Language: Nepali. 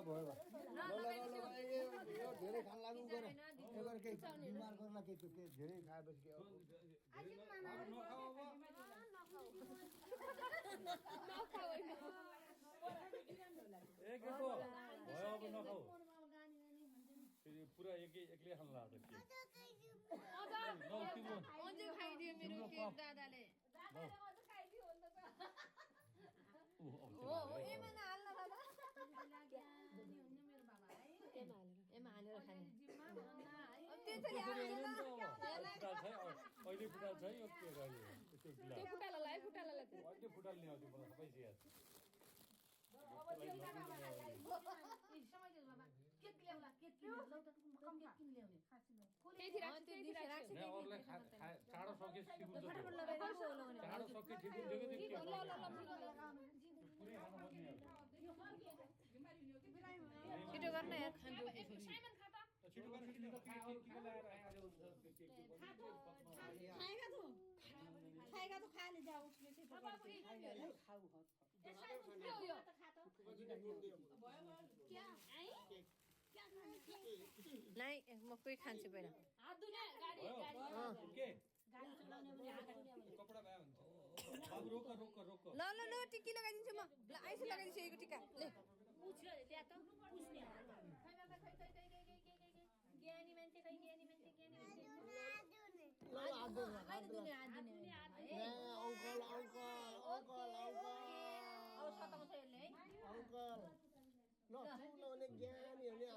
भयो यो धेरै खान लाग्नु पर्यो यो गरेर केही बिमार गर्ला केही त्यो धेरै खाएपछि के पुरा एक्लै खान लाग्छ खाइदियो मेरो केक दादाले अहिले फुटाल छ यो के अहिले फुटाल नि आउँथ्यो मलाई सबै सिकाएको चाँडो सके ठिक हुन्छ चाँडो सके ठिक हुन्छ छिटो गर्न यार छिटो खाएगा तो खा ले जाओ उसमें से खाओ क्या नहीं म कोही खान्छु पहिला ल ल ल टिक्की लगाइदिन्छु म ल आइस लगाइदिन्छु यो टिक्का ले पूछ्यो त्यहाँ त पुछ्ने ज्ञानी मान्छे खै ज्ञानी मान्छे अङ्कल ल ज्ञानीहरूले